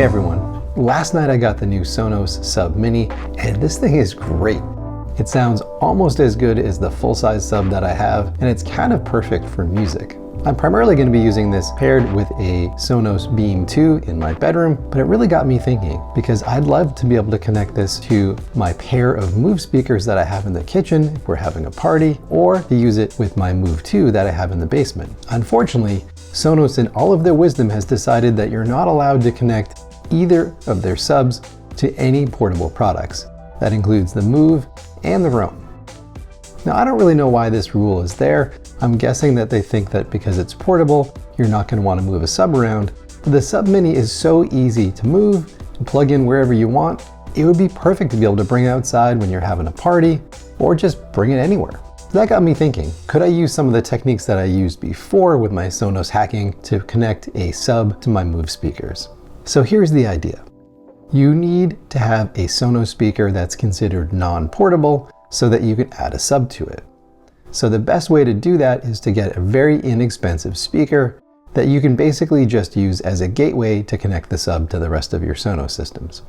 Hey everyone, last night I got the new Sonos Sub Mini, and this thing is great. It sounds almost as good as the full-size sub that I have, and it's kind of perfect for music. I'm primarily going to be using this paired with a Sonos Beam 2 in my bedroom, but it really got me thinking because I'd love to be able to connect this to my pair of Move speakers that I have in the kitchen if we're having a party, or to use it with my Move 2 that I have in the basement. Unfortunately, Sonos in all of their wisdom has decided that you're not allowed to connect either of their subs to any portable products. That includes the Move and the Roam. Now, I don't really know why this rule is there. I'm guessing that they think that because it's portable, you're not going to want to move a sub around. But the Sub Mini is so easy to move and plug in wherever you want. It would be perfect to be able to bring outside when you're having a party, or just bring it anywhere. So that got me thinking, could I use some of the techniques that I used before with my Sonos hacking to connect a sub to my Move speakers? So here's the idea. You need to have a Sonos speaker that's considered non-portable so that you can add a sub to it. So the best way to do that is to get a very inexpensive speaker that you can basically just use as a gateway to connect the sub to the rest of your Sonos systems.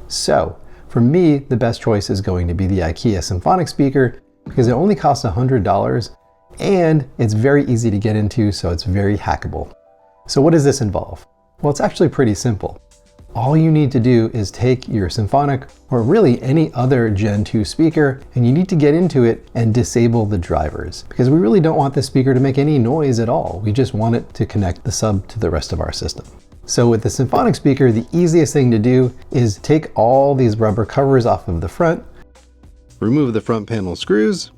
So for me, the best choice is going to be the Ikea Symfonisk speaker because it only costs $100 and it's very easy to get into, so it's very hackable. So what does this involve? Well, it's actually pretty simple. All you need to do is take your Symfonisk, or really any other Gen 2 speaker, and you need to get into it and disable the drivers, because we really don't want the speaker to make any noise at all. We just want it to connect the sub to the rest of our system. So with the Symfonisk speaker, the easiest thing to do is take all these rubber covers off of the front, remove the front panel screws,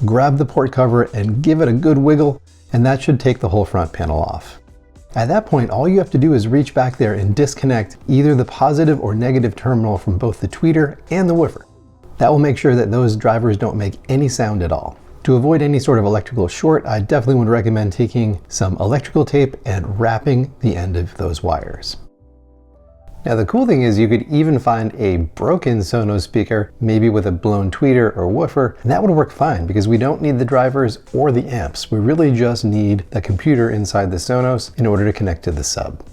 grab the port cover and give it a good wiggle, and that should take the whole front panel off. At that point, all you have to do is reach back there and disconnect either the positive or negative terminal from both the tweeter and the woofer. That will make sure that those drivers don't make any sound at all. To avoid any sort of electrical short, I definitely would recommend taking some electrical tape and wrapping the end of those wires. Now the cool thing is you could even find a broken Sonos speaker, maybe with a blown tweeter or woofer, and that would work fine because we don't need the drivers or the amps. We really just need the computer inside the Sonos in order to connect to the sub.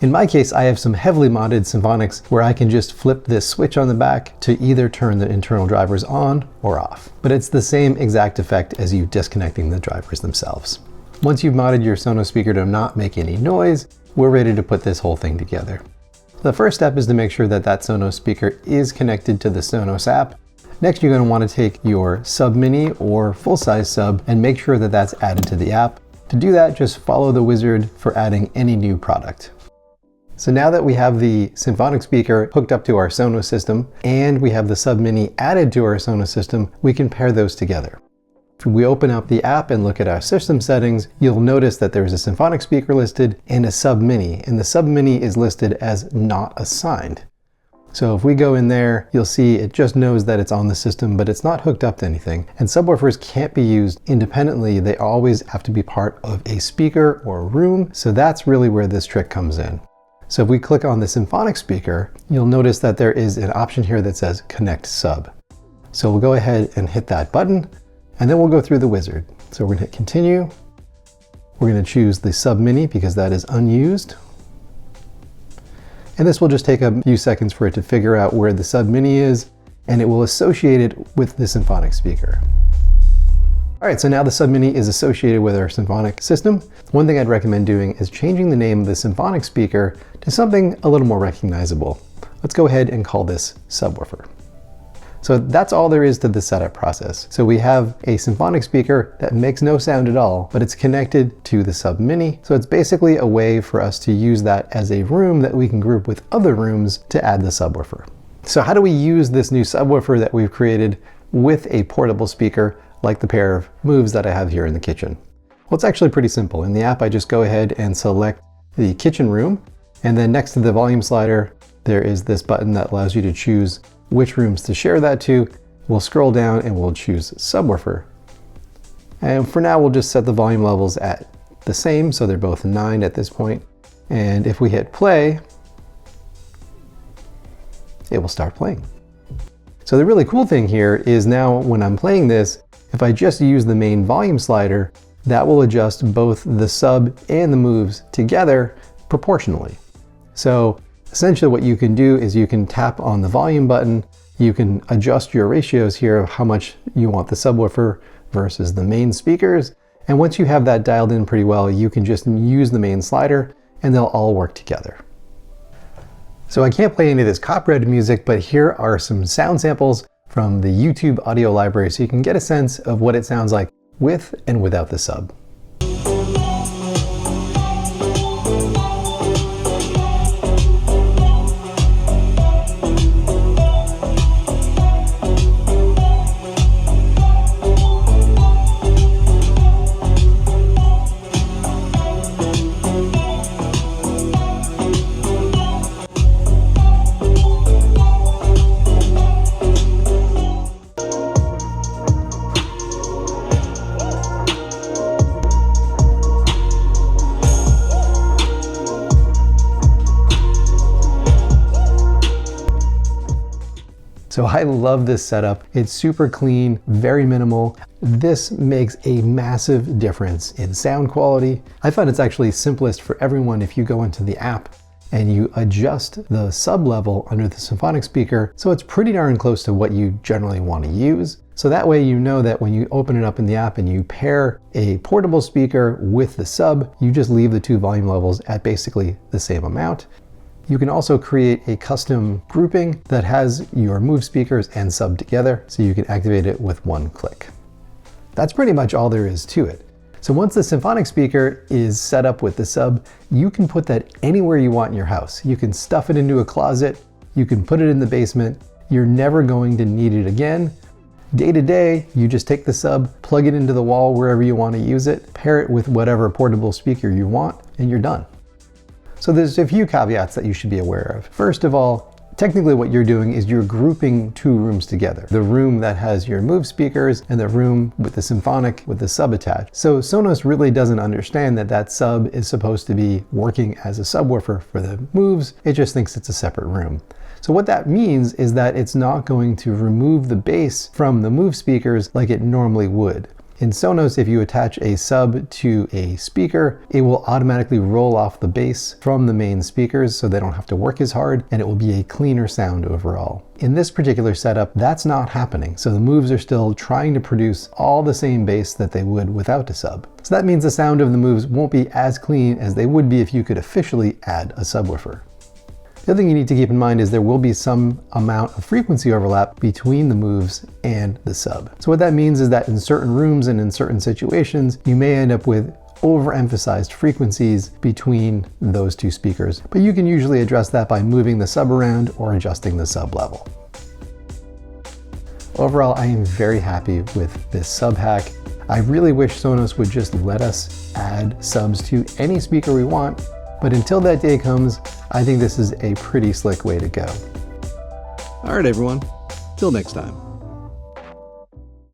In my case, I have some heavily modded Symfoniks where I can just flip this switch on the back to either turn the internal drivers on or off. But it's the same exact effect as you disconnecting the drivers themselves. Once you've modded your Sonos speaker to not make any noise, we're ready to put this whole thing together. The first step is to make sure that that Sonos speaker is connected to the Sonos app. Next, you're going to want to take your Sub Mini or full-size sub and make sure that that's added to the app. To do that, just follow the wizard for adding any new product. So now that we have the Symfonisk speaker hooked up to our Sonos system and we have the Sub Mini added to our Sonos system, we can pair those together. If we open up the app and look at our system settings, you'll notice that there's a Symfonisk speaker listed and a Sub Mini, and the Sub Mini is listed as not assigned. So if we go in there, you'll see it just knows that it's on the system, but it's not hooked up to anything. And subwoofers can't be used independently. They always have to be part of a speaker or a room. So that's really where this trick comes in. So if we click on the Symfonisk speaker, you'll notice that there is an option here that says Connect Sub. So we'll go ahead and hit that button. And then we'll go through the wizard. So we're going to hit continue. We're going to choose the Sub Mini because that is unused. And this will just take a few seconds for it to figure out where the Sub Mini is, and it will associate it with the Symfonisk speaker. All right, so now the Sub Mini is associated with our Symfonisk system. One thing I'd recommend doing is changing the name of the Symfonisk speaker to something a little more recognizable. Let's go ahead and call this Subwoofer. So that's all there is to the setup process. So we have a Symfonisk speaker that makes no sound at all, but it's connected to the Sub Mini. So it's basically a way for us to use that as a room that we can group with other rooms to add the subwoofer. So how do we use this new subwoofer that we've created with a portable speaker like the pair of Moves that I have here in the kitchen? Well, it's actually pretty simple. In the app, I just go ahead and select the kitchen room, and then next to the volume slider, there is this button that allows you to choose which rooms to share that to. We'll scroll down and we'll choose subwoofer. And for now, we'll just set the volume levels at the same, so they're both 9 at this point. And if we hit play, it will start playing. So the really cool thing here is now when I'm playing this, if I just use the main volume slider, that will adjust both the sub and the moves together proportionally. So Essentially what you can do is you can tap on the volume button, you can adjust your ratios here of how much you want the subwoofer versus the main speakers, and once you have that dialed in pretty well, you can just use the main slider and they'll all work together. So I can't play any of this copyrighted music, but here are some sound samples from the YouTube audio library so you can get a sense of what it sounds like with and without the sub. So I love this setup. It's super clean, very minimal. This makes a massive difference in sound quality. I find it's actually simplest for everyone if you go into the app and you adjust the sub level under the symphonic speaker, so it's pretty darn close to what you generally want to use. So that way you know that when you open it up in the app and you pair a portable speaker with the sub, you just leave the two volume levels at basically the same amount. You can also create a custom grouping that has your Move speakers and sub together, so you can activate it with one click. That's pretty much all there is to it. So once the symphonic speaker is set up with the sub, you can put that anywhere you want in your house. You can stuff it into a closet, you can put it in the basement, you're never going to need it again. Day to day, you just take the sub, plug it into the wall wherever you want to use it, pair it with whatever portable speaker you want, and you're done. So there's a few caveats that you should be aware of. First of all, technically what you're doing is you're grouping two rooms together. The room that has your Move speakers and the room with the symphonic with the sub attached. So Sonos really doesn't understand that that sub is supposed to be working as a subwoofer for the Moves. It just thinks it's a separate room. So what that means is that it's not going to remove the bass from the Move speakers like it normally would. In Sonos, if you attach a sub to a speaker, it will automatically roll off the bass from the main speakers so they don't have to work as hard, and it will be a cleaner sound overall. In this particular setup, that's not happening. So the Moves are still trying to produce all the same bass that they would without a sub. So that means the sound of the Moves won't be as clean as they would be if you could officially add a subwoofer. The other thing you need to keep in mind is there will be some amount of frequency overlap between the Moves and the sub. So what that means is that in certain rooms and in certain situations, you may end up with overemphasized frequencies between those two speakers, but you can usually address that by moving the sub around or adjusting the sub level. Overall, I am very happy with this sub hack. I really wish Sonos would just let us add subs to any speaker we want, but until that day comes, I think this is a pretty slick way to go. All right, everyone. Till next time.